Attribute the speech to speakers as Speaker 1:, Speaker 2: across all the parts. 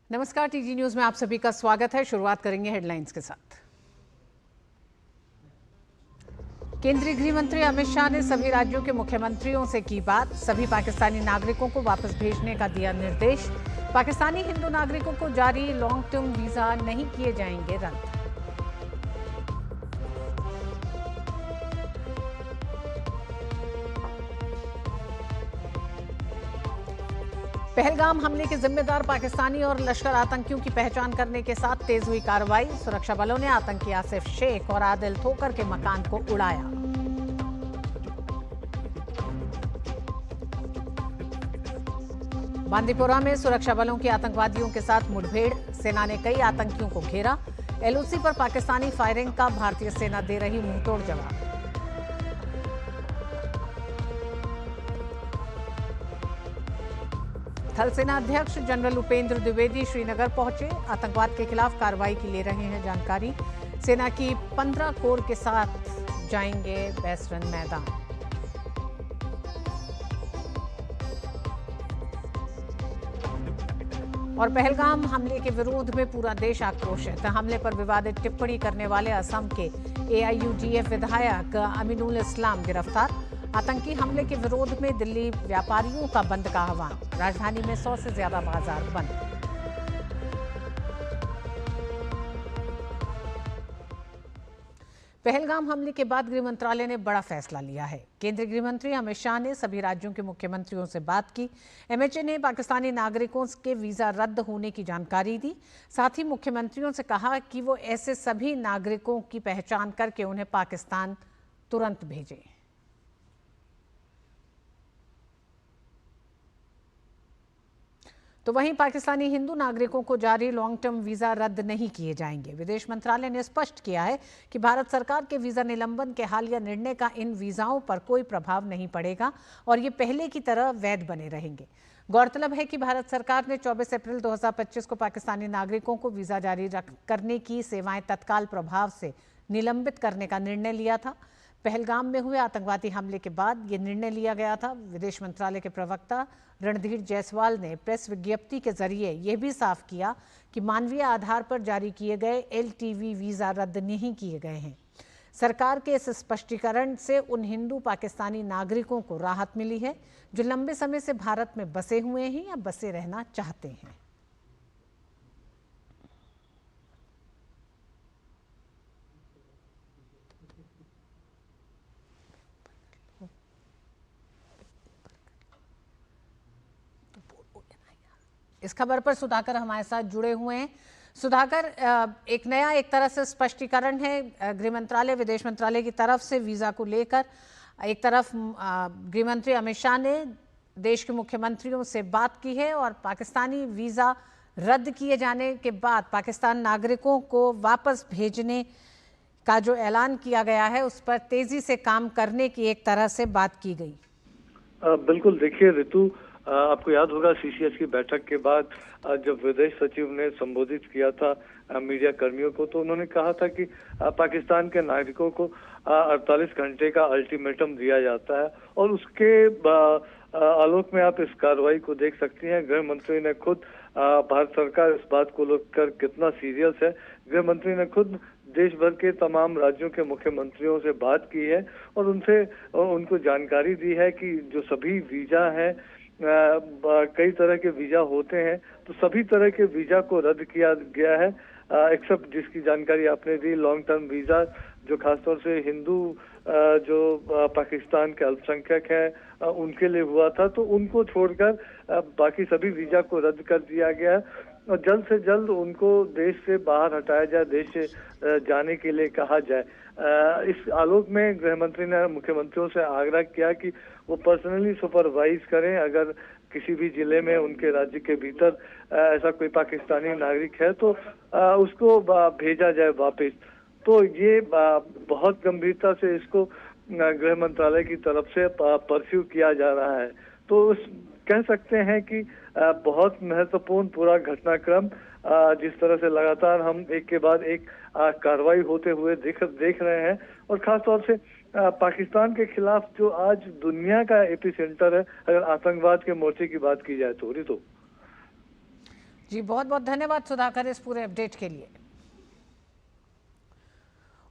Speaker 1: नमस्कार, TG news में आप सभी का स्वागत है। शुरुआत करेंगे हेडलाइंस के साथ। केंद्रीय गृह मंत्री अमित शाह ने सभी राज्यों के मुख्यमंत्रियों से की बात। सभी पाकिस्तानी नागरिकों को वापस भेजने का दिया निर्देश। पाकिस्तानी हिंदू नागरिकों को जारी लॉन्ग टर्म वीजा नहीं किए जाएंगे रद्द। पहलगाम हमले के जिम्मेदार पाकिस्तानी और लश्कर आतंकियों की पहचान करने के साथ तेज हुई कार्रवाई। सुरक्षा बलों ने आतंकी आसिफ शेख और आदिल ठोकर के मकान को उड़ाया। बांदीपोरा में सुरक्षा बलों की आतंकवादियों के साथ मुठभेड़। सेना ने कई आतंकियों को घेरा। एलओसी पर पाकिस्तानी फायरिंग का भारतीय सेना दे रही मुंहतोड़ जवाब। थल सेना अध्यक्ष जनरल उपेंद्र द्विवेदी श्रीनगर पहुंचे। आतंकवाद के खिलाफ कार्रवाई की ले रहे हैं जानकारी। सेना की 15 कोर के साथ जाएंगे बैसरन मैदान। और पहलगाम हमले के विरोध में पूरा देश आक्रोशित। हमले पर विवादित टिप्पणी करने वाले असम के एआईयूडीएफ विधायक अमीनुल इस्लाम गिरफ्तार। आतंकी हमले के विरोध में दिल्ली व्यापारियों का बंद का आह्वान। राजधानी में 100 से ज्यादा बाजार बंद। पहलगाम हमले के बाद गृह मंत्रालय ने बड़ा फैसला लिया है। केंद्रीय गृह मंत्री अमित शाह ने सभी राज्यों के मुख्यमंत्रियों से बात की। एमएचए ने पाकिस्तानी नागरिकों के वीजा रद्द होने की जानकारी दी। साथ ही मुख्यमंत्रियों से कहा कि वो ऐसे सभी नागरिकों की पहचान करके उन्हें पाकिस्तान तुरंत भेजें। तो वहीं पाकिस्तानी हिंदू नागरिकों को जारी लॉन्ग टर्म वीजा रद्द नहीं किए जाएंगे। विदेश मंत्रालय ने स्पष्ट किया है कि भारत सरकार के वीजा निलंबन के हालिया निर्णय का इन वीजाओं पर कोई प्रभाव नहीं पड़ेगा और ये पहले की तरह वैध बने रहेंगे। गौरतलब है कि भारत सरकार ने 24 अप्रैल 2025 को पाकिस्तानी नागरिकों को वीजा जारी करने की सेवाएं तत्काल प्रभाव से निलंबित करने का निर्णय लिया था। पहलगाम में हुए आतंकवादी हमले के बाद ये निर्णय लिया गया था। विदेश मंत्रालय के प्रवक्ता रणधीर जायसवाल ने प्रेस विज्ञप्ति के जरिए यह भी साफ किया कि मानवीय आधार पर जारी किए गए एलटीवी वीजा रद्द नहीं किए गए हैं। सरकार के इस स्पष्टीकरण से उन हिंदू पाकिस्तानी नागरिकों को राहत मिली है जो लंबे समय से भारत में बसे हुए हैं या बसे रहना चाहते हैं। इस खबर पर सुधाकर हमारे साथ जुड़े हुए हैं। सुधाकर, एक तरह से स्पष्टीकरण है गृह मंत्रालय विदेश मंत्रालय की तरफ से वीजा को लेकर। एक तरफ गृह मंत्री अमित शाह ने देश के मुख्यमंत्रियों से बात की है और पाकिस्तानी वीजा रद्द किए जाने के बाद पाकिस्तान नागरिकों को वापस भेजने का जो ऐलान किया गया है उस पर तेजी से काम करने की एक तरह से बात की गई।
Speaker 2: बिल्कुल, देखिए ऋतु, आपको याद होगा सीसीएस की बैठक के बाद जब विदेश सचिव ने संबोधित किया था मीडिया कर्मियों को, तो उन्होंने कहा था कि पाकिस्तान के नागरिकों को 48 घंटे का अल्टीमेटम दिया जाता है और उसके आलोक में आप इस कार्रवाई को देख सकती हैं। गृह मंत्री ने खुद भारत सरकार इस बात को लेकर कितना सीरियस है, गृह मंत्री ने खुद देश भर के तमाम राज्यों के मुख्यमंत्रियों से बात की है और उनको जानकारी दी है कि जो सभी वीजा हैं, कई तरह के वीजा होते हैं, तो सभी तरह के वीजा को रद्द किया गया है एक्सेप्ट जिसकी जानकारी आपने दी लॉन्ग टर्म वीजा, जो खासतौर से हिंदू जो पाकिस्तान के अल्पसंख्यक हैं उनके लिए हुआ था, तो उनको छोड़कर बाकी सभी वीजा को रद्द कर दिया गया है और जल्द से जल्द उनको देश से बाहर हटाया जाए, देश से जाने के लिए कहा जाए। इस आलोक में गृह मंत्री ने मुख्यमंत्रियों से आग्रह किया कि वो पर्सनली सुपरवाइज करें अगर किसी भी जिले में उनके राज्य के भीतर ऐसा कोई पाकिस्तानी नागरिक है तो उसको भेजा जाए वापस। तो ये बहुत गंभीरता से इसको गृह मंत्रालय की तरफ से परस्यू किया जा रहा है। तो कह सकते हैं कि बहुत महत्वपूर्ण पूरा घटनाक्रम जिस तरह से लगातार हम एक के बाद एक कार्रवाई होते हुए देख रहे हैं और खासतौर से पाकिस्तान के खिलाफ जो आज दुनिया का एपी सेंटर है अगर आतंकवाद के मोर्चे की बात की जाए तो।
Speaker 1: जी बहुत बहुत धन्यवाद सुधाकर इस पूरे अपडेट के लिए।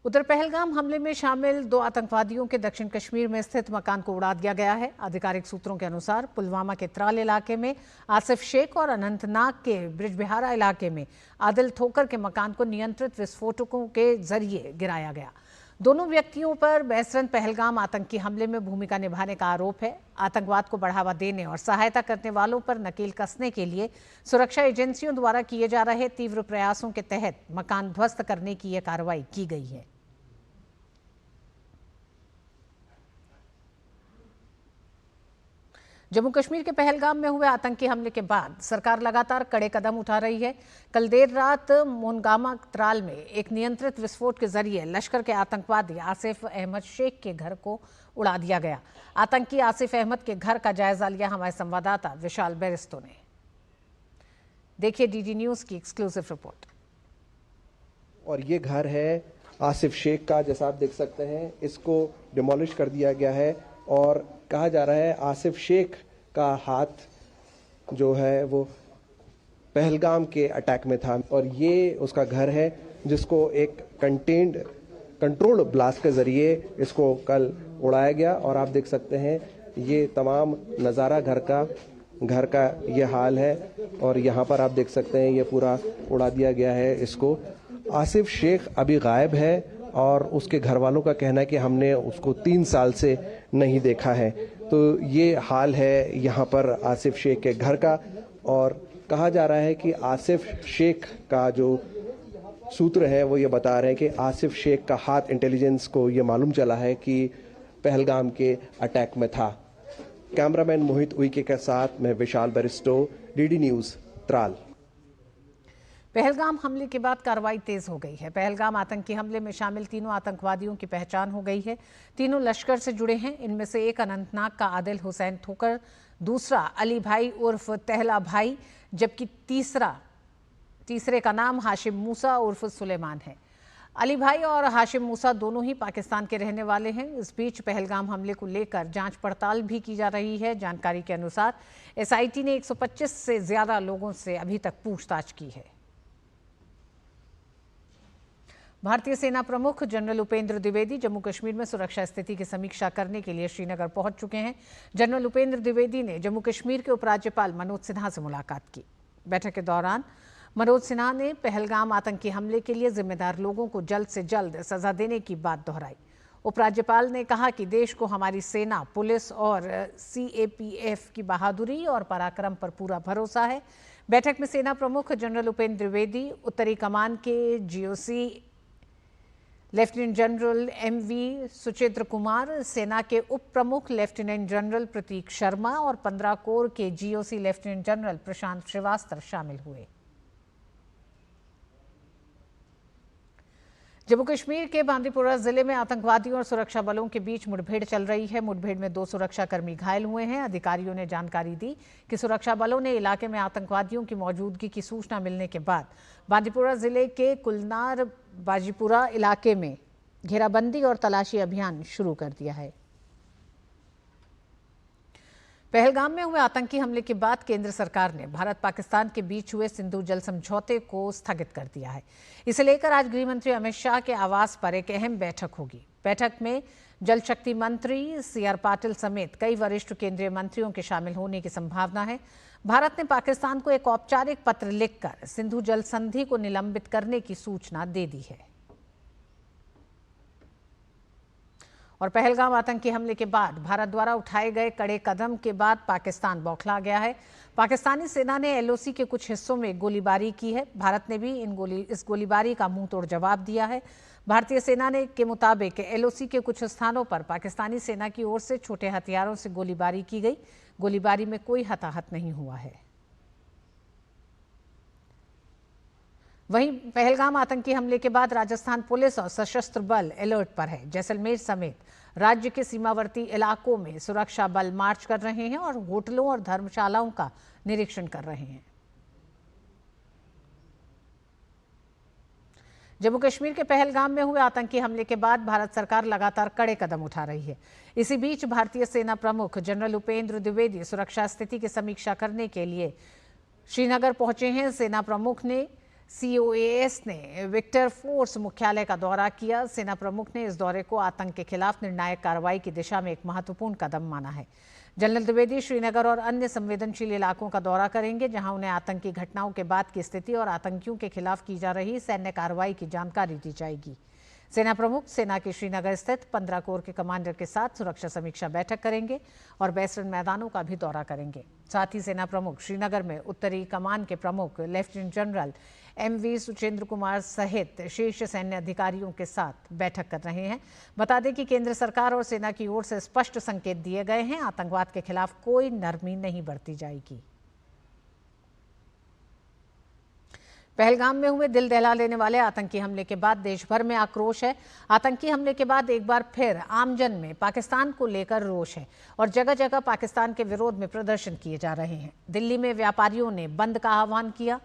Speaker 1: उधर पहलगाम हमले में शामिल 2 आतंकवादियों के दक्षिण कश्मीर में स्थित मकान को उड़ा दिया गया है। आधिकारिक सूत्रों के अनुसार पुलवामा के त्राल इलाके में आसिफ शेख और अनंतनाग के ब्रिजबिहारा इलाके में आदिल ठोकर के मकान को नियंत्रित विस्फोटकों के जरिए गिराया गया। दोनों व्यक्तियों पर बहसरन पहलगाम आतंकी हमले में भूमिका निभाने का आरोप है। आतंकवाद को बढ़ावा देने और सहायता करने वालों पर नकेल कसने के लिए सुरक्षा एजेंसियों द्वारा किए जा रहे तीव्र प्रयासों के तहत मकान ध्वस्त करने की यह कार्रवाई की गई है। जम्मू कश्मीर के पहलगाम में हुए आतंकी हमले के बाद सरकार लगातार कड़े कदम उठा रही है। कल देर रात मोनगामा त्राल में एक नियंत्रित विस्फोट के जरिए लश्कर के आतंकवादी आसिफ अहमद शेख के घर को उड़ा दिया गया। आतंकी आसिफ अहमद के घर का जायजा लिया हमारे संवाददाता विशाल बेरिस्टो ने। देखिए डीडी न्यूज की एक्सक्लूसिव रिपोर्ट।
Speaker 3: और ये घर है आसिफ शेख का, जैसा आप देख सकते हैं इसको डिमोलिश कर दिया गया है और कहा जा रहा है आसिफ शेख का हाथ जो है वो पहलगाम के अटैक में था और ये उसका घर है जिसको एक कंट्रोल्ड ब्लास्ट के जरिए इसको कल उड़ाया गया। और आप देख सकते हैं ये तमाम नज़ारा घर का ये हाल है और यहाँ पर आप देख सकते हैं ये पूरा उड़ा दिया गया है इसको। आसिफ शेख अभी गायब है और उसके घर वालों का कहना है कि हमने उसको 3 साल से नहीं देखा है। तो ये हाल है यहाँ पर आसिफ शेख के घर का और कहा जा रहा है कि आसिफ शेख का जो सूत्र है वो ये बता रहे हैं कि आसिफ शेख का हाथ इंटेलिजेंस को ये मालूम चला है कि पहलगाम के अटैक में था। कैमरामैन मोहित उइके के साथ मैं विशाल बेरिस्टो, डीडी न्यूज़, त्राल।
Speaker 1: पहलगाम हमले के बाद कार्रवाई तेज हो गई है। पहलगाम आतंकी हमले में शामिल तीनों आतंकवादियों की पहचान हो गई है। तीनों लश्कर से जुड़े हैं। इनमें से एक अनंतनाग का आदिल हुसैन ठोकर, दूसरा अली भाई उर्फ तहला भाई, जबकि तीसरे का नाम हाशिम मूसा उर्फ सुलेमान है। अली भाई और हाशिम मूसा दोनों ही पाकिस्तान के रहने वाले हैं। इस बीच पहलगाम हमले को लेकर जांच पड़ताल भी की जा रही है। जानकारी के अनुसार एसआईटी ने 125 से ज्यादा लोगों से अभी तक पूछताछ की है। भारतीय सेना प्रमुख जनरल उपेंद्र द्विवेदी जम्मू कश्मीर में सुरक्षा स्थिति की समीक्षा करने के लिए श्रीनगर पहुंच चुके हैं। जनरल उपेंद्र द्विवेदी ने जम्मू कश्मीर के उपराज्यपाल मनोज सिन्हा से मुलाकात की। बैठक के दौरान मनोज सिन्हा ने पहलगाम आतंकी हमले के लिए जिम्मेदार लोगों को जल्द से जल्द सजा देने की बात दोहराई। उपराज्यपाल ने कहा कि देश को हमारी सेना, पुलिस और सीएपीएफ की बहादुरी और पराक्रम पर पूरा भरोसा है। बैठक में सेना प्रमुख जनरल उपेंद्र द्विवेदी, उत्तरी कमान के GOC lieutenant general M V Suchitra Kumar, सेना के उप प्रमुख लेफ्टिनेंट जनरल प्रतीक शर्मा और 15 कोर के जीओसी लेफ्टिनेंट जनरल प्रशांत श्रीवास्तव शामिल हुए। जम्मू कश्मीर के बांदीपुरा जिले में आतंकवादियों और सुरक्षा बलों के बीच मुठभेड़ चल रही है। मुठभेड़ में 2 सुरक्षाकर्मी घायल हुए हैं। अधिकारियों ने जानकारी दी कि सुरक्षा बलों ने इलाके में आतंकवादियों की मौजूदगी की सूचना मिलने के बाद बांदीपुरा जिले के कुलनार बाजीपुरा इलाके में घेराबंदी और तलाशी अभियान शुरू कर दिया है। पहलगाम में हुए आतंकी हमले के बाद केंद्र सरकार ने भारत पाकिस्तान के बीच हुए सिंधु जल समझौते को स्थगित कर दिया है। इसे लेकर आज गृह मंत्री अमित शाह के आवास पर एक अहम बैठक होगी। बैठक में जल शक्ति मंत्री सीआर पाटिल समेत कई वरिष्ठ केंद्रीय मंत्रियों के शामिल होने की संभावना है। भारत ने पाकिस्तान को एक औपचारिक पत्र लिखकर सिंधु जल संधि को निलंबित करने की सूचना दे दी है। और पहलगाम आतंकी हमले के बाद भारत द्वारा उठाए गए कड़े कदम के बाद पाकिस्तान बौखला गया है। पाकिस्तानी सेना ने एलओसी के कुछ हिस्सों में गोलीबारी की है। भारत ने भी इस गोलीबारी का मुंहतोड़ जवाब दिया है। भारतीय सेना के मुताबिक एलओसी के कुछ स्थानों पर पाकिस्तानी सेना की ओर से छोटे हथियारों से गोलीबारी की गई। गोलीबारी में कोई हताहत नहीं हुआ है। वहीं पहलगाम आतंकी हमले के बाद राजस्थान पुलिस और सशस्त्र बल अलर्ट पर है। जैसलमेर समेत राज्य के सीमावर्ती इलाकों में सुरक्षा बल मार्च कर रहे हैं और होटलों और धर्मशालाओं का निरीक्षण कर रहे हैं। जम्मू कश्मीर के पहलगाम में हुए आतंकी हमले के बाद भारत सरकार लगातार कड़े कदम उठा रही है। इसी बीच भारतीय सेना प्रमुख जनरल उपेंद्र द्विवेदी सुरक्षा स्थिति की समीक्षा करने के लिए श्रीनगर पहुंचे हैं सेना प्रमुख ने COAS ने विक्टर फोर्स मुख्यालय का दौरा किया। सेना प्रमुख ने इस दौरे को आतंक के खिलाफ निर्णायक कार्रवाई की दिशा में एक महत्वपूर्ण कदम माना है। जनरल द्विवेदी श्रीनगर और अन्य संवेदनशील इलाकों का दौरा करेंगे, जहां उन्हें आतंकी घटनाओं के बाद की स्थिति और आतंकियों के खिलाफ की जा रही सैन्य कार्रवाई की जानकारी दी जाएगी। सेना प्रमुख सेना के श्रीनगर स्थित 15 कोर के कमांडर के साथ सुरक्षा समीक्षा बैठक करेंगे और बैसरन मैदानों का भी दौरा करेंगे। साथ ही सेना प्रमुख श्रीनगर में उत्तरी कमान के प्रमुख lieutenant general MV Suchendra Kumar सहित शीर्ष सैन्य अधिकारियों के साथ बैठक कर रहे हैं। बता दें कि केंद्र सरकार और सेना की ओर से स्पष्ट संकेत दिए गए हैं, आतंकवाद के खिलाफ कोई नरमी नहीं बरती जाएगी। पहलगाम में हुए दिल दहला देने वाले आतंकी हमले के बाद देश भर में आक्रोश है। आतंकी हमले के बाद एक बार फिर आमजन में पाकिस्तान को लेकर रोष है और जगह जगह पाकिस्तान के विरोध में प्रदर्शन किए जा रहे हैं। दिल्ली में व्यापारियों ने बंद का आह्वान किया।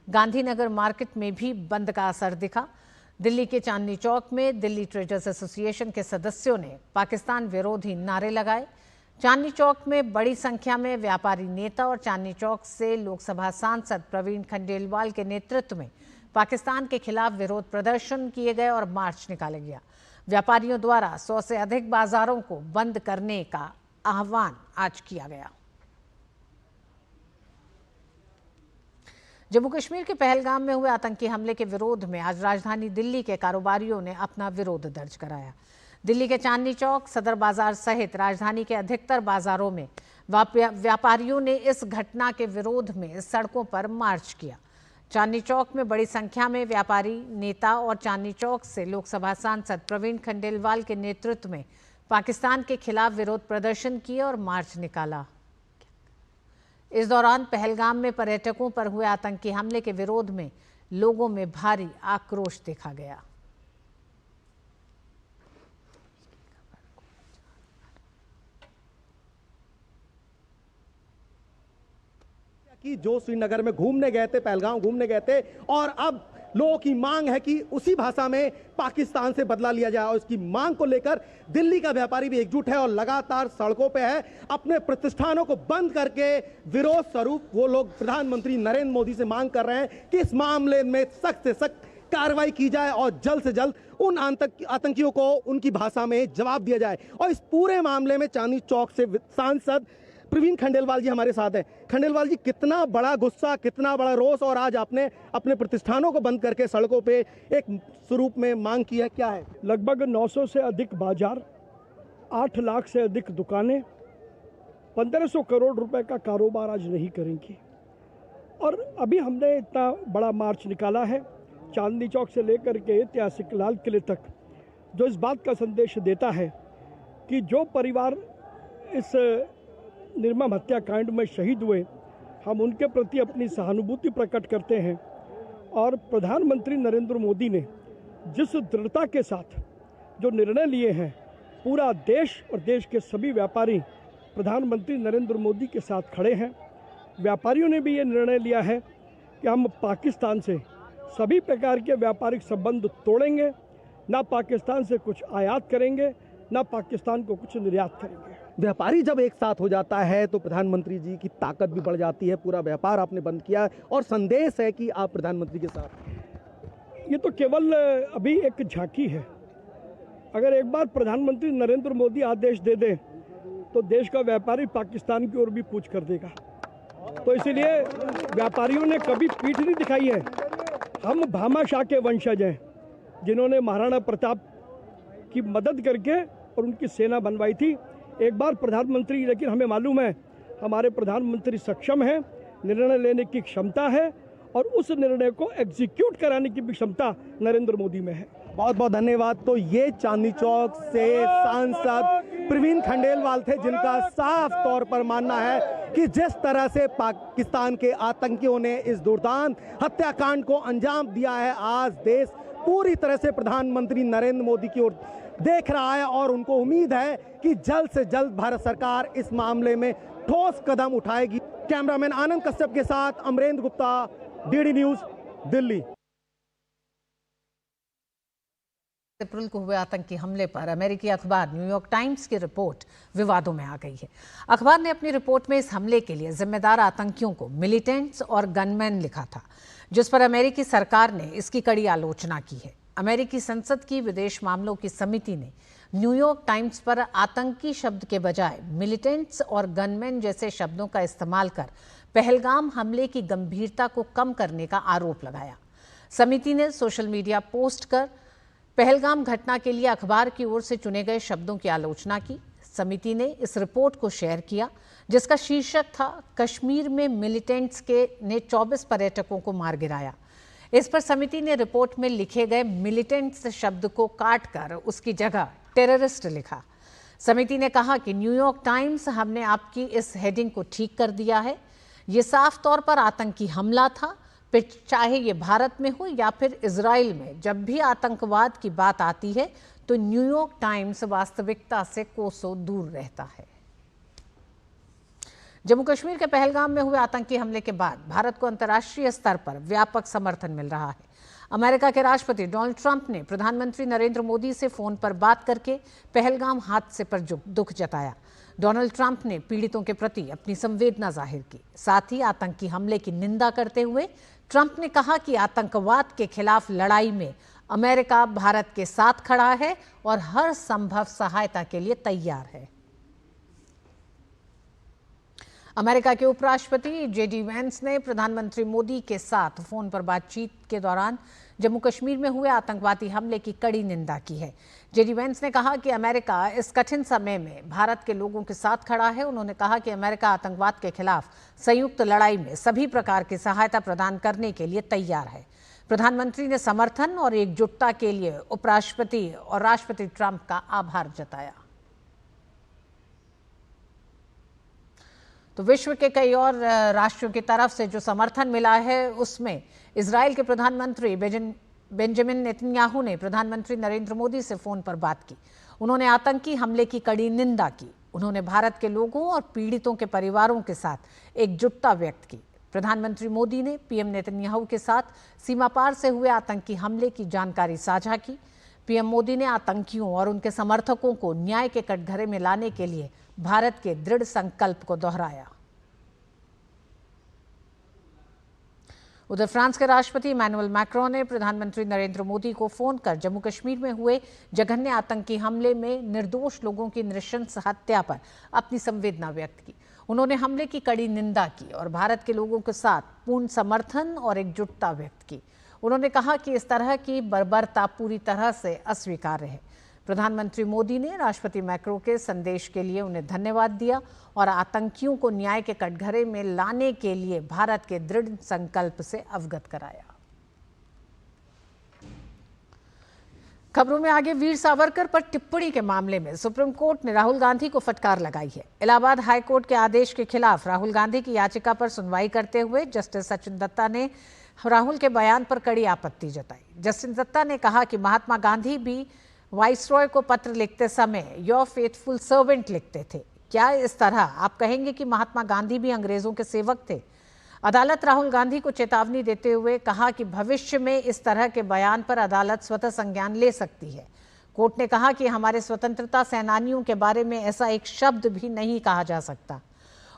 Speaker 1: गांधीनगर मार्केट में भी बंद का असर दिखा। दिल्ली के चांदनी चौक में दिल्ली ट्रेडर्स एसोसिएशन के सदस्यों ने पाकिस्तान विरोधी नारे लगाए। चांदनी चौक में बड़ी संख्या में व्यापारी नेता और चांदनी चौक से लोकसभा सांसद प्रवीण खंडेलवाल के नेतृत्व में पाकिस्तान के खिलाफ विरोध प्रदर्शन किए गए और मार्च निकाला गया। व्यापारियों द्वारा 100 से अधिक बाजारों को बंद करने का आह्वान आज किया गया। जम्मू कश्मीर के पहलगाम में हुए आतंकी हमले के विरोध में आज राजधानी दिल्ली के कारोबारियों ने अपना विरोध दर्ज कराया। दिल्ली के चांदनी चौक, सदर बाजार सहित राजधानी के अधिकतर बाजारों में व्यापारियों ने इस घटना के विरोध में सड़कों पर मार्च किया। चांदनी चौक में बड़ी संख्या में व्यापारी नेता और चांदनी चौक से लोकसभा सांसद प्रवीण खंडेलवाल के नेतृत्व में पाकिस्तान के खिलाफ विरोध प्रदर्शन किए और मार्च निकाला। इस दौरान पहलगाम में पर्यटकों पर हुए आतंकी हमले के विरोध में लोगों में भारी आक्रोश देखा गया।
Speaker 4: कि जो श्रीनगर में घूमने गए थे, पहलगाम घूमने गए थे, और अब लोगों की मांग है कि उसी भाषा में पाकिस्तान से बदला लिया जाए। और इसकी मांग को लेकर दिल्ली का व्यापारी भी एकजुट है और लगातार सड़कों पे है। अपने प्रतिष्ठानों को बंद करके विरोध स्वरूप वो लोग प्रधानमंत्री नरेंद्र मोदी से मांग कर रहे हैं कि इस मामले में सख्त से सख्त कार्रवाई की जाए और जल्द से जल्द उन आतंकियों को उनकी भाषा में जवाब दिया जाए। और इस पूरे मामले में चांदनी चौक से सांसद प्रवीण खंडेलवाल जी हमारे साथ हैं। खंडेलवाल जी, कितना बड़ा गुस्सा, कितना बड़ा रोष, और आज आपने अपने प्रतिष्ठानों को बंद करके सड़कों पे एक स्वरूप में मांग की है, क्या है?
Speaker 5: लगभग 900 से अधिक बाजार, 8 लाख से अधिक दुकानें, 1500 करोड़ रुपए का कारोबार आज नहीं करेंगी। और अभी हमने इतना बड़ा मार्च निकाला है चांदनी चौक से लेकर के ऐतिहासिक लाल किले तक, जो इस बात का संदेश देता है कि जो परिवार इस निर्मम हत्याकांड में शहीद हुए, हम उनके प्रति अपनी सहानुभूति प्रकट करते हैं। और प्रधानमंत्री नरेंद्र मोदी ने जिस दृढ़ता के साथ जो निर्णय लिए हैं, पूरा देश और देश के सभी व्यापारी प्रधानमंत्री नरेंद्र मोदी के साथ खड़े हैं। व्यापारियों ने भी ये निर्णय लिया है कि हम पाकिस्तान से सभी प्रकार के व्यापारिक संबंध तोड़ेंगे, ना पाकिस्तान से कुछ आयात करेंगे, ना पाकिस्तान को कुछ निर्यात करेंगे।
Speaker 4: व्यापारी जब एक साथ हो जाता है तो प्रधानमंत्री जी की ताकत भी बढ़ जाती है। पूरा व्यापार आपने बंद किया और संदेश है कि आप प्रधानमंत्री के साथ।
Speaker 5: ये तो केवल अभी एक झांकी है। अगर एक बार प्रधानमंत्री नरेंद्र मोदी आदेश दे दें तो देश का व्यापारी पाकिस्तान की ओर भी कूच कर देगा। तो इसलिए व्यापारियों ने कभी पीठ नहीं दिखाई है। हम भामाशाह के वंशज हैं, जिन्होंने महाराणा प्रताप की मदद करके और उनकी सेना बनवाई थी। एक बार प्रधानमंत्री, लेकिन हमें मालूम है हमारे प्रधानमंत्री सक्षम हैं, निर्णय लेने की क्षमता है और उस निर्णय को एग्जीक्यूट कराने की भी क्षमता नरेंद्र मोदी में है।
Speaker 4: बहुत बहुत धन्यवाद। तो ये चांदनी चौक से सांसद प्रवीण खंडेलवाल थे, जिनका साफ तौर पर मानना है कि जिस तरह से पाकिस्तान के आतंकियों ने इस दुर्दांत हत्याकांड को अंजाम दिया है, आज देश पूरी तरह से प्रधानमंत्री नरेंद्र मोदी की ओर देख रहा है और उनको उम्मीद है कि जल्द से जल्द भारत सरकार इस मामले में ठोस कदम उठाएगी। कैमरामैन आनंद कश्यप के साथ अमरेंद्र गुप्ता, DD न्यूज, दिल्ली।
Speaker 1: अप्रैल को हुए आतंकी हमले पर अमेरिकी अखबार न्यूयॉर्क टाइम्स की रिपोर्ट विवादों में आ गई है। अखबार ने अपनी रिपोर्ट में इस हमले के लिए जिम्मेदार आतंकियों को मिलिटेंट्स और गनमैन लिखा था, जिस पर अमेरिकी सरकार ने इसकी कड़ी आलोचना की है। अमेरिकी संसद की विदेश मामलों की समिति ने न्यूयॉर्क टाइम्स पर आतंकी शब्द के बजाय मिलिटेंट्स और गनमैन जैसे शब्दों का इस्तेमाल कर पहलगाम हमले की गंभीरता को कम करने का आरोप लगाया। समिति ने सोशल मीडिया पोस्ट कर पहलगाम घटना के लिए अखबार की ओर से चुने गए शब्दों की आलोचना की। समिति ने इस रिपोर्ट को शेयर किया, जिसका शीर्षक था कश्मीर में मिलिटेंट्स ने 24 पर्यटकों को मार गिराया। इस पर समिति ने रिपोर्ट में लिखे गए मिलिटेंट्स शब्द को काटकर उसकी जगह टेररिस्ट लिखा। समिति ने कहा कि न्यूयॉर्क टाइम्स, हमने आपकी इस हेडिंग को ठीक कर दिया है। ये साफ तौर पर आतंकी हमला था, फिर चाहे ये भारत में हो या फिर इजराइल में। जब भी आतंकवाद की बात आती है तो न्यूयॉर्क टाइम्स वास्तविकता से कोसों दूर रहता है। जम्मू कश्मीर के पहलगाम में हुए आतंकी हमले के बाद भारत को अंतर्राष्ट्रीय स्तर पर व्यापक समर्थन मिल रहा है। अमेरिका के राष्ट्रपति डोनाल्ड ट्रंप ने प्रधानमंत्री नरेंद्र मोदी से फोन पर बात करके पहलगाम हादसे पर दुख जताया। डोनाल्ड ट्रंप ने पीड़ितों के प्रति अपनी संवेदना जाहिर की। साथ ही आतंकी हमले की निंदा करते हुए ट्रंप ने कहा कि आतंकवाद के खिलाफ लड़ाई में अमेरिका भारत के साथ खड़ा है और हर संभव सहायता के लिए तैयार है। अमेरिका के उपराष्ट्रपति जेडी वेंस ने प्रधानमंत्री मोदी के साथ फोन पर बातचीत के दौरान जम्मू कश्मीर में हुए आतंकवादी हमले की कड़ी निंदा की है। जेडी वेंस ने कहा कि अमेरिका इस कठिन समय में भारत के लोगों के साथ खड़ा है। उन्होंने कहा कि अमेरिका आतंकवाद के खिलाफ संयुक्त लड़ाई में सभी प्रकार की सहायता प्रदान करने के लिए तैयार है। प्रधानमंत्री ने समर्थन और एकजुटता के लिए उपराष्ट्रपति और राष्ट्रपति ट्रंप का आभार जताया। तो विश्व के कई और राष्ट्रों की तरफ से जो समर्थन मिला है, उसमें इजराइल के प्रधानमंत्री बेंजामिन नेतन्याहू ने प्रधानमंत्री नरेंद्र मोदी से फोन पर बात की। उन्होंने आतंकी हमले की कड़ी निंदा की। उन्होंने भारत के लोगों और पीड़ितों के परिवारों के साथ एकजुटता व्यक्त की। प्रधानमंत्री मोदी ने पीएम नेतन्याहू के साथ सीमा पार से हुए आतंकी हमले की जानकारी साझा की। पीएम मोदी ने आतंकियों और उनके समर्थकों को न्याय के कटघरे में लाने के लिए भारत के दृढ़ संकल्प को दोहराया। उधर फ्रांस के राष्ट्रपति इमैनुअल मैक्रों ने प्रधानमंत्री नरेंद्र मोदी को फोन कर जम्मू कश्मीर में हुए जघन्य आतंकी हमले में निर्दोष लोगों की नृशंस हत्या पर अपनी संवेदना व्यक्त की। उन्होंने हमले की कड़ी निंदा की और भारत के लोगों के साथ पूर्ण समर्थन और एकजुटता व्यक्त की। उन्होंने कहा कि इस तरह की बर्बरता पूरी तरह से अस्वीकार्य है। प्रधानमंत्री मोदी ने राष्ट्रपति मैक्रों के संदेश के लिए उन्हें धन्यवाद दिया और आतंकियों को न्याय के कटघरे में लाने के लिए भारत के दृढ़ संकल्प से अवगत कराया। खबरों में आगे, वीर सावरकर पर टिप्पणी के मामले में सुप्रीम कोर्ट ने राहुल गांधी को फटकार लगाई है। इलाहाबाद हाई कोर्ट के आदेश के खिलाफ राहुल गांधी की याचिका पर सुनवाई करते हुए जस्टिस सचिन दत्ता ने राहुल के बयान पर कड़ी आपत्ति जताई। जस्टिस दत्ता ने कहा कि महात्मा गांधी भी वाइसरॉय को पत्र लिखते समय योर फेथफुल सर्वेंट लिखते थे। क्या इस तरह आप कहेंगे कि महात्मा गांधी भी अंग्रेजों के सेवक थे? अदालत राहुल गांधी को चेतावनी देते हुए कहा कि भविष्य में इस तरह के बयान पर अदालत स्वतः संज्ञान ले सकती है। कोर्ट ने कहा कि हमारे स्वतंत्रता सेनानियों के बारे में ऐसा एक शब्द भी नहीं कहा जा सकता।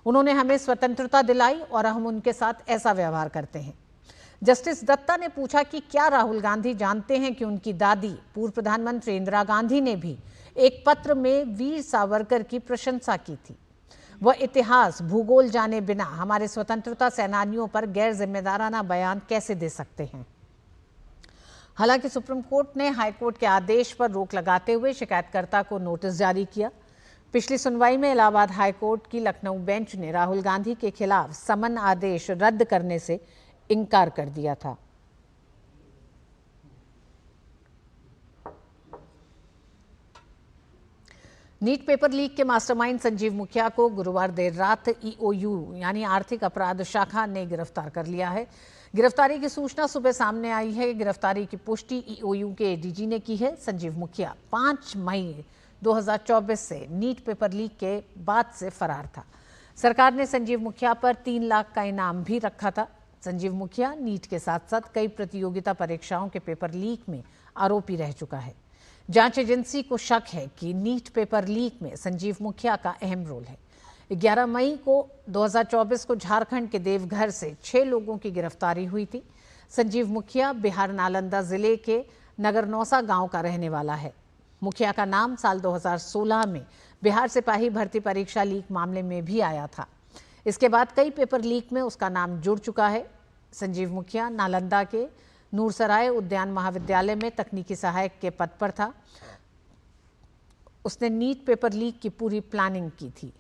Speaker 1: उन्होंने हमें स्वतंत्रता दिलाई और हम उनके साथ ऐसा व्यवहार करते हैं। जस्टिस दत्ता ने पूछा कि क्या राहुल गांधी जानते हैं कि उनकी दादी पूर्व प्रधानमंत्री इंदिरा गांधी ने भी एक पत्र में वीर सावरकर की प्रशंसा की थी। वह इतिहास भूगोल जाने बिना हमारे स्वतंत्रता सेनानियों पर गैर जिम्मेदाराना बयान कैसे दे सकते हैं? हालांकि सुप्रीम कोर्ट ने हाईकोर्ट के आदेश पर रोक लगाते हुए शिकायतकर्ता को नोटिस जारी किया। पिछली सुनवाई में इलाहाबाद हाईकोर्ट की लखनऊ बेंच ने राहुल गांधी के खिलाफ समन आदेश रद्द करने से इनकार कर दिया था। नीट पेपर लीक के मास्टरमाइंड संजीव मुखिया को गुरुवार देर रात ईओयू यानी आर्थिक अपराध शाखा ने गिरफ्तार कर लिया है। गिरफ्तारी की सूचना सुबह सामने आई है। गिरफ्तारी की पुष्टि ईओयू के एडीजी ने की है। संजीव मुखिया 5 मई 2024 से नीट पेपर लीक के बाद से फरार था। सरकार ने संजीव मुखिया पर 3 लाख का इनाम भी रखा था। संजीव मुखिया नीट के साथ साथ कई प्रतियोगिता परीक्षाओं के पेपर लीक में आरोपी रह चुका है। जांच एजेंसी को शक है कि नीट पेपर लीक में संजीव मुखिया का अहम रोल है। 11 मई को 2024 को झारखंड के देवघर से 6 लोगों की गिरफ्तारी हुई थी। संजीव मुखिया बिहार नालंदा जिले के नगरनौसा गांव का रहने वाला है। मुखिया का नाम साल 2016 में बिहार सिपाही भर्ती परीक्षा लीक मामले में भी आया था। इसके बाद कई पेपर लीक में उसका नाम जुड़ चुका है। संजीव मुखिया नालंदा के नूरसराय उद्यान महाविद्यालय में तकनीकी सहायक के पद पर था। उसने नीट पेपर लीक की पूरी प्लानिंग की थी।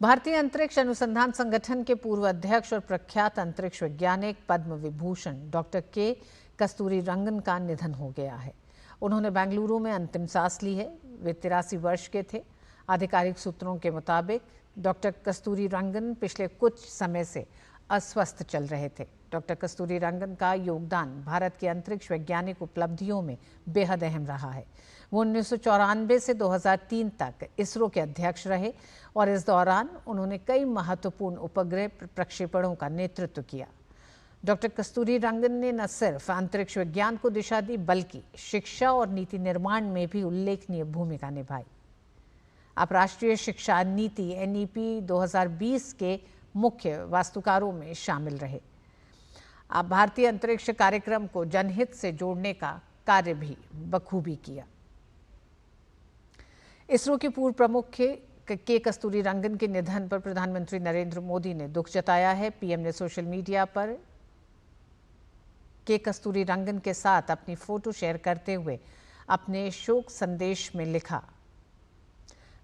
Speaker 1: भारतीय अंतरिक्ष अनुसंधान संगठन के पूर्व अध्यक्ष और प्रख्यात अंतरिक्ष वैज्ञानिक पद्म विभूषण डॉक्टर के कस्तूरीरंगन का निधन हो गया है। उन्होंने बेंगलुरु में अंतिम सांस ली है। वे 83 वर्ष के थे। आधिकारिक सूत्रों के मुताबिक डॉक्टर कस्तूरीरंगन पिछले कुछ समय से अस्वस्थ चल रहे थे। डॉक्टर कस्तूरीरंगन का योगदान भारत की अंतरिक्ष वैज्ञानिक उपलब्धियों में बेहद अहम रहा है। वो 1994 से 2003 तक इसरो के अध्यक्ष रहे और इस दौरान उन्होंने कई महत्वपूर्ण उपग्रह प्रक्षेपणों का नेतृत्व किया। डॉक्टर कस्तूरीरंगन ने न सिर्फ अंतरिक्ष विज्ञान को दिशा दी, बल्कि शिक्षा और नीति निर्माण में भी उल्लेखनीय भूमिका निभाई। आप राष्ट्रीय शिक्षा नीति NEP 2020 के मुख्य वास्तुकारों में शामिल रहे। आप भारतीय अंतरिक्ष कार्यक्रम को जनहित से जोड़ने का कार्य भी बखूबी किया। इसरो के पूर्व प्रमुख के कस्तूरीरंगन के निधन पर प्रधानमंत्री नरेंद्र मोदी ने दुख जताया है। पीएम ने सोशल मीडिया पर के कस्तूरीरंगन के साथ अपनी फोटो शेयर करते हुए अपने शोक संदेश में लिखा,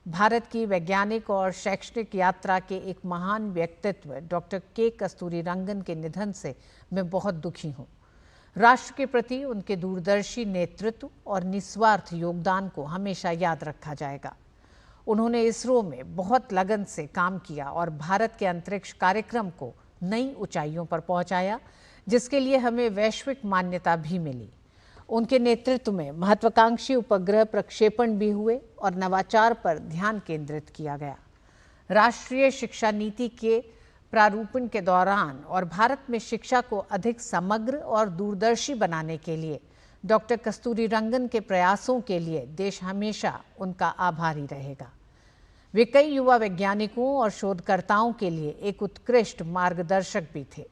Speaker 1: भारत की वैज्ञानिक और शैक्षणिक यात्रा के एक महान व्यक्तित्व डॉक्टर के कस्तूरीरंगन के निधन से मैं बहुत दुखी हूँ। राष्ट्र के प्रति उनके दूरदर्शी नेतृत्व और निस्वार्थ योगदान को हमेशा याद रखा जाएगा। उन्होंने इसरो में बहुत लगन से काम किया और भारत के अंतरिक्ष कार्यक्रम को नई ऊंचाइयों पर पहुंचाया, जिसके लिए हमें वैश्विक मान्यता भी मिली। उनके नेतृत्व में महत्वाकांक्षी उपग्रह प्रक्षेपण भी हुए और नवाचार पर ध्यान केंद्रित किया गया। राष्ट्रीय शिक्षा नीति के प्रारूपण के दौरान और भारत में शिक्षा को अधिक समग्र और दूरदर्शी बनाने के लिए डॉक्टर कस्तूरीरंगन के प्रयासों के लिए देश हमेशा उनका आभारी रहेगा। वे कई युवा वैज्ञानिकों और शोधकर्ताओं के लिए एक उत्कृष्ट मार्गदर्शक भी थे।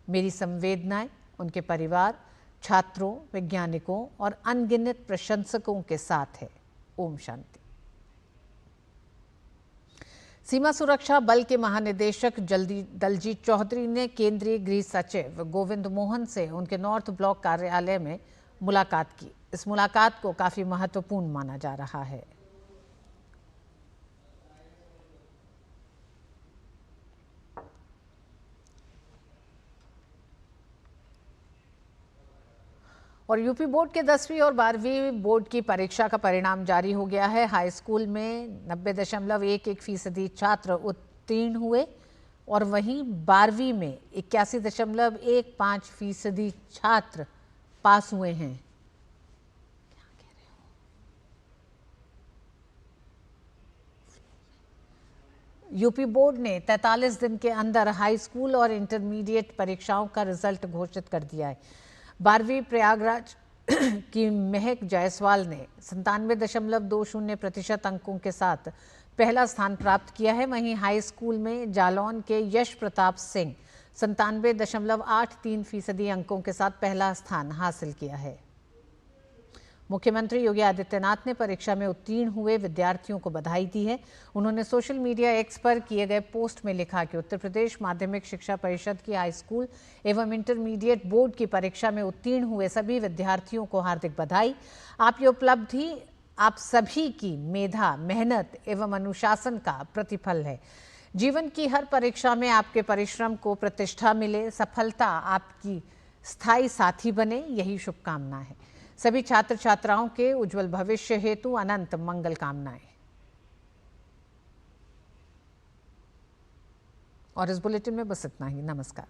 Speaker 1: मेरी संवेदनाएं उनके परिवार, छात्रों, वैज्ञानिकों और अनगिनत प्रशंसकों के साथ है। ओम शांति। सीमा सुरक्षा बल के महानिदेशक दलजीत चौधरी ने केंद्रीय गृह सचिव गोविंद मोहन से उनके नॉर्थ ब्लॉक कार्यालय में मुलाकात की। इस मुलाकात को काफी महत्वपूर्ण माना जा रहा है। और यूपी बोर्ड के 10वीं और 12वीं बोर्ड की परीक्षा का परिणाम जारी हो गया है। हाई स्कूल में 90.11% छात्र उत्तीर्ण हुए और वहीं 12वीं में 81.15% छात्र पास हुए हैं। यूपी बोर्ड ने 43 दिन के अंदर हाई स्कूल और इंटरमीडिएट परीक्षाओं का रिजल्ट घोषित कर दिया है। 12वीं प्रयागराज की महक जायसवाल ने 97.20% अंकों के साथ पहला स्थान प्राप्त किया है। वहीं हाई स्कूल में जालौन के यश प्रताप सिंह 97.83% अंकों के साथ पहला स्थान हासिल किया है। मुख्यमंत्री योगी आदित्यनाथ ने परीक्षा में उत्तीर्ण हुए विद्यार्थियों को बधाई दी है। उन्होंने सोशल मीडिया एक्स पर किए गए पोस्ट में लिखा कि उत्तर प्रदेश माध्यमिक शिक्षा परिषद की हाई स्कूल एवं इंटरमीडिएट बोर्ड की परीक्षा में उत्तीर्ण हुए सभी विद्यार्थियों को हार्दिक बधाई। आप ये उपलब्धि आप सभी की मेधा, मेहनत एवं अनुशासन का प्रतिफल है। जीवन की हर परीक्षा में आपके परिश्रम को प्रतिष्ठा मिले, सफलता आपकी स्थायी साथी बने, यही शुभकामना है। सभी छात्र छात्राओं के उज्जवल भविष्य हेतु अनंत मंगल कामनाएं। और इस बुलेटिन में बस इतना ही। नमस्कार।